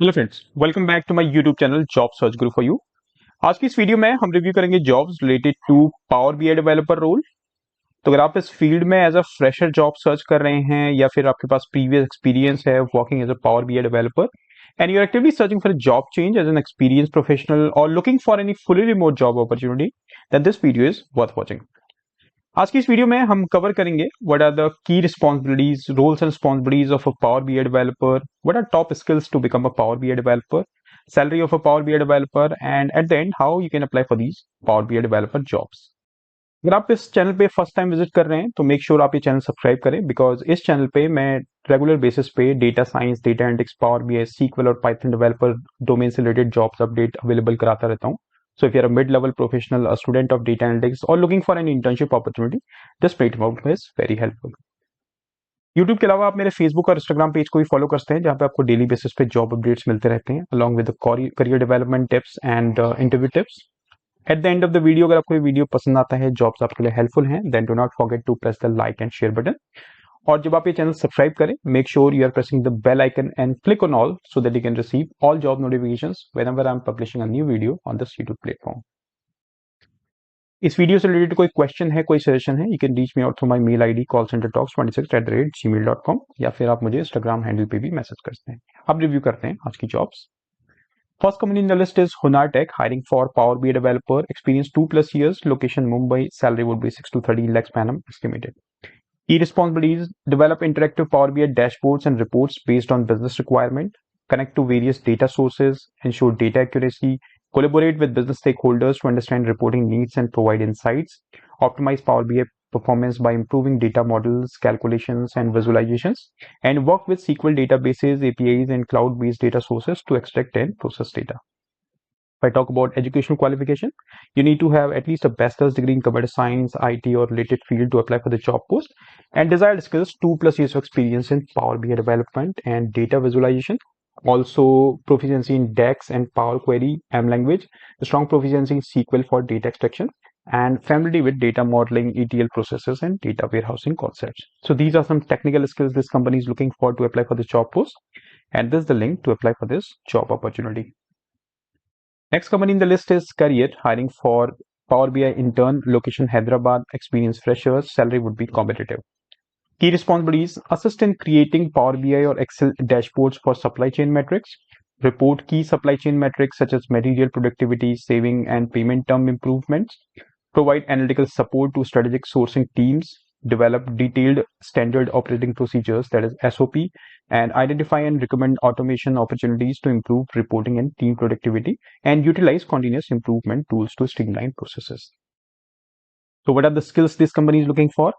Hello friends, welcome back to my YouTube channel job search guru for you. आज की इस video में हम रिव्यू करेंगे jobs related to Power BI developer role. तो अगर आप इस फील्ड में as a fresher job search कर रहे हैं या फिर आपके पास प्रीवियस एक्सपीरियंस है working as a Power BI developer and you are actively searching for job change as an experience professional और looking for any fully remote job opportunity, then this video is worth watching. आज की इस video में हम cover करेंगे what are the key responsibilities, roles and responsibilities of a Power BI developer, what are top skills to become a Power BI developer, salary of a Power BI developer, and at the end how you can apply for these Power BI developer jobs. अगर आप इस channel पे first time visit कर रहे हैं तो make sure आप ये चैनल सब्सक्राइब करें, बिकॉज इस चैनल पे मैं रेगुलर बेसिस पे data science, data analytics, Power BI, SQL और पाइथन डेवलपर डोमेन से रिलेटेड जॉब्स अपडेट अवेलेबल कराता रहता हूँ. So if you're a mid-level professional, a student of data analytics, or looking for an internship opportunity, this platform is very helpful. YouTube के अलावा आप मेरे Facebook और Instagram page को भी फॉलो करते हैं, जहां पे आपको डेली बेसिस पे जॉब अपडेट्स मिलते रहते हैं along with career development tips and interview tips. At the end of the video अगर आपको ये वीडियो पसंद आता है, जॉब्स आपके लिए हेल्पफुल हैं, then do not forget to press the like and share button. और जब आप ये चैनल सब्सक्राइब करें, make sure you are pressing the bell icon and click on all so that you can receive all job notifications whenever I am publishing a new video on this YouTube platform. इस video से related कोई question है, कोई suggestion है, you can reach me out through my mail ID callcentertalks26@gmail.com, या फिर आप मुझे इंस्टाग्राम हैंडल पे भी मैसेज कर सकते हैं. अब रिव्यू करते हैं आज की jobs. First company in the list is HOONARTECH, hiring for Power BI developer, experience 2+ years, location Mumbai, salary would be 6 to 13 lakhs per annum estimated. Key responsibilities: develop interactive Power BI dashboards and reports based on business requirement, connect to various data sources, ensure data accuracy, collaborate with business stakeholders to understand reporting needs and provide insights, optimize Power BI performance by improving data models, calculations, and visualizations, and work with SQL databases, APIs, and cloud-based data sources to extract and process data. If I talk about educational qualification, you need to have at least a bachelor's degree in computer science, IT, or related field to apply for the job post. And desired skills: 2+ years of experience in Power BI development and data visualization. Also, proficiency in DAX and Power Query M language, strong proficiency in SQL for data extraction, and familiarity with data modeling, ETL processes, and data warehousing concepts. So these are some technical skills this company is looking for to apply for the job post. And this is the link to apply for this job opportunity. Next company in the list is Career, hiring for Power BI intern, location Hyderabad, experience freshers, salary would be competitive. Key responsibilities: assist in creating Power BI or Excel dashboards for supply chain metrics, report key supply chain metrics such as material productivity, saving, and payment term improvements, provide analytical support to strategic sourcing teams, develop detailed standard operating procedures, that is SOP, and identify and recommend automation opportunities to improve reporting and team productivity, and utilize continuous improvement tools to streamline processes. So what are the skills this company is looking for?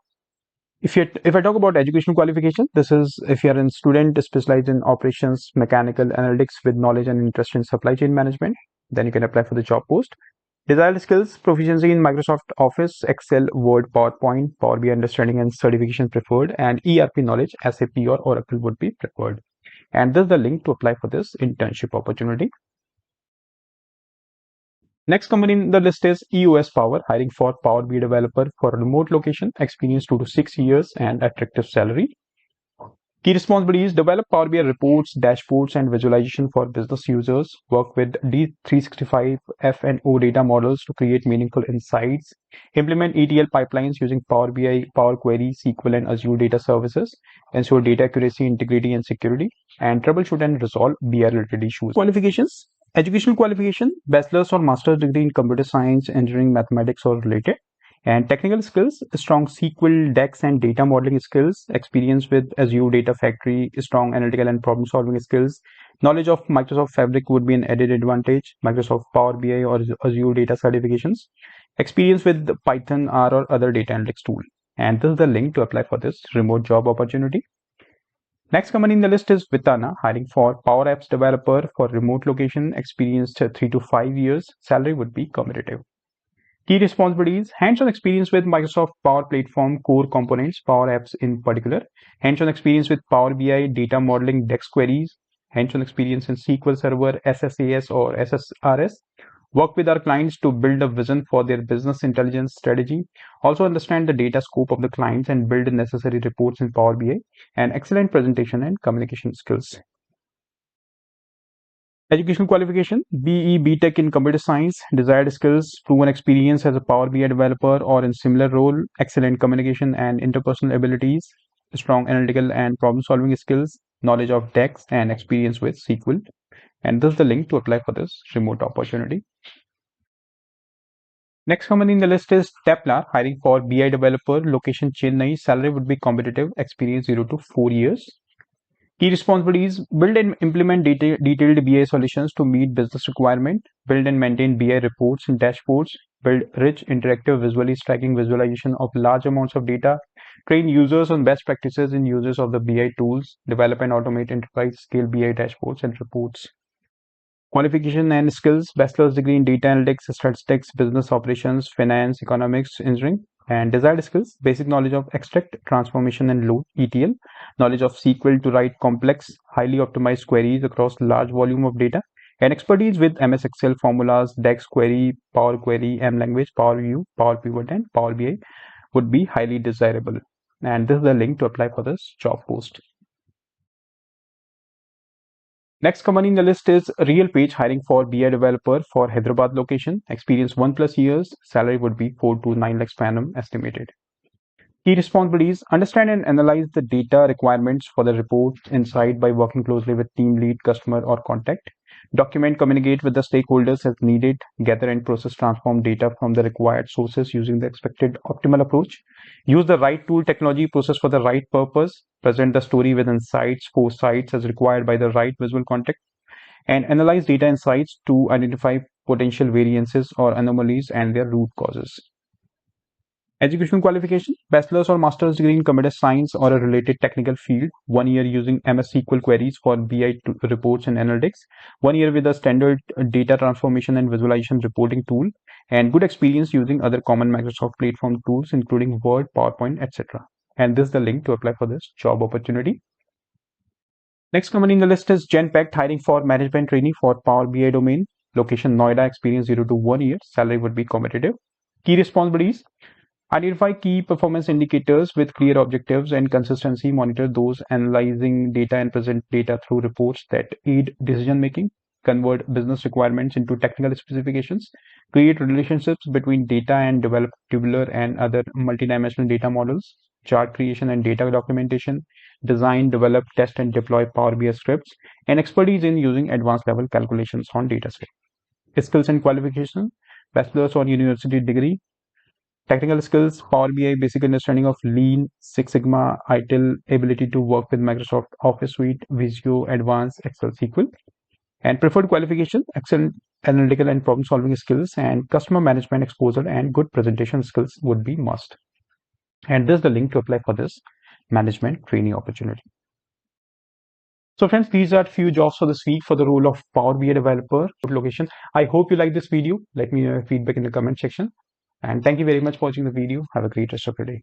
If I talk about educational qualification, this is if you are a student specialized in operations, mechanical, analytics with knowledge and interest in supply chain management, then you can apply for the job post. Desired skills: proficiency in Microsoft Office, Excel, Word, PowerPoint, Power BI understanding and certification preferred, and ERP knowledge, SAP or Oracle would be preferred. And this is the link to apply for this internship opportunity. Next company in the list is Eos Power, hiring for Power BI developer for a remote location, experience 2 to 6 years, and attractive salary. Key responsibilities: develop Power BI reports, dashboards, and visualization for business users, work with D365 F&O data models to create meaningful insights, implement ETL pipelines using Power BI, Power Query, SQL, and Azure data services, ensure data accuracy, integrity, and security, and troubleshoot and resolve BI-related issues. Qualifications: educational qualification, bachelor's or master's degree in computer science, engineering, mathematics, or related. And technical skills: strong SQL, DAX, and data modeling skills, experience with Azure Data Factory, strong analytical and problem solving skills, knowledge of Microsoft Fabric would be an added advantage, Microsoft Power BI or Azure data certifications, experience with Python, R, or other data analytics tool. And this is the link to apply for this remote job opportunity. Next company in the list is Vitana, hiring for Power Apps developer for remote location, experienced 3 to 5 years, salary would be competitive. Key responsibilities: hands-on experience with Microsoft Power Platform core components, Power Apps in particular, hands-on experience with Power BI, data modeling, DEX queries, hands-on experience in SQL Server, SSAS or SSRS, work with our clients to build a vision for their business intelligence strategy, also understand the data scope of the clients and build the necessary reports in Power BI, and excellent presentation and communication skills. Educational qualification, BE, BTech in computer science, desired skills, proven experience as a Power BI developer or in similar role, excellent communication and interpersonal abilities, strong analytical and problem solving skills, knowledge of DEX and experience with SQL. And this is the link to apply for this remote opportunity. Next company in the list is Teplar, hiring for BI developer, location Chennai, salary would be competitive, experience 0 to 4 years. Key responsibilities: build and implement detailed BI solutions to meet business requirement, build and maintain BI reports and dashboards, build rich, interactive, visually striking visualization of large amounts of data, train users on best practices in uses of the BI tools, develop and automate enterprise-scale BI dashboards and reports. Qualification and skills: bachelor's degree in data analytics, statistics, business operations, finance, economics, engineering. And desired skills: basic knowledge of extract, transformation and load (ETL), knowledge of SQL to write complex, highly optimized queries across large volume of data, and expertise with MS Excel formulas, DEX query, Power Query, M language, Power View, Power Pivot, and Power BI would be highly desirable. And this is the link to apply for this job post. Next company in the list is Real Page, hiring for BI developer for Hyderabad location. Experience 1+ years. Salary would be 4 to 9 lakhs per annum estimated. Key responsibilities: understand and analyze the data requirements for the report insight by working closely with team lead, customer, or contact. Document, communicate with the stakeholders as needed. Gather and process transform data from the required sources using the expected optimal approach. Use the right tool, technology, process for the right purpose. Present the story with insights, foresights as required by the right visual context. And analyze data insights to identify potential variances or anomalies and their root causes. Educational qualification: bachelor's or master's degree in computer science or a related technical field, 1 year using MS SQL queries for BI reports and analytics, 1 year with a standard data transformation and visualization reporting tool, and good experience using other common Microsoft platform tools including Word, PowerPoint, etc. And this is the link to apply for this job opportunity. Next company in the list is Genpact, hiring for management trainee for Power BI domain, location Noida, experience 0 to 1 year, salary would be competitive. Key responsibilities: identify key performance indicators with clear objectives and consistency, monitor those, analyzing data and present data through reports that aid decision making, convert business requirements into technical specifications, create relationships between data and develop tabular and other multidimensional data models, chart creation and data documentation, design, develop, test, and deploy Power BI scripts, and expertise in using advanced level calculations on dataset. Skills and qualification: bachelor's or university degree. Technical skills: Power BI, basic understanding of Lean, Six Sigma, ITIL, ability to work with Microsoft Office Suite, Visio, Advanced, Excel, SQL. And preferred qualification: excellent analytical and problem solving skills, and customer management exposure and good presentation skills would be must. And this is the link to apply for this management training opportunity. So friends, these are few jobs for this week for the role of Power BI developer location. I hope you like this video. Let me know your feedback in the comment section. And thank you very much for watching the video. Have a great rest of your day.